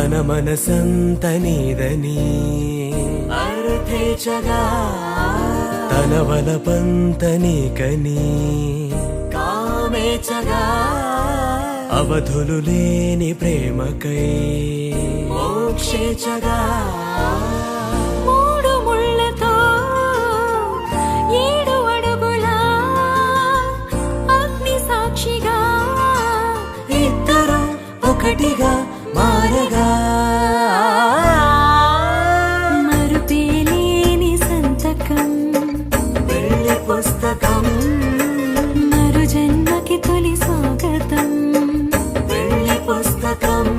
తన మనసంత నీదని అర్థేచగా తన వలపంత నీకని కామేచగా అవధులు లేని ప్రేమకై మోక్షేచగా మూడు ముళ్ళతో 7 అడుగుల అగ్ని సాక్షిగా ఇద్దరు ఒకటిగా మారగా మరుపేలేని సంతకం పెళ్లి పుస్తకం మరు జన్మకి తొలి స్వాగతం పెళ్లి పుస్తకం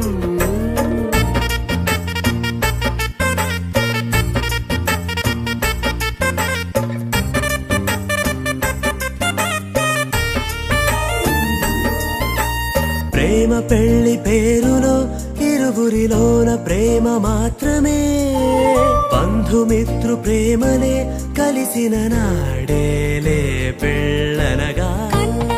ప్రేమ పెళ్లి పేరులో ఇరువురిలోన ప్రేమ మాత్రమే బంధుమిత్రు ప్రేమలే కలిసిన నాడేలే పెళ్ళనగా కన్న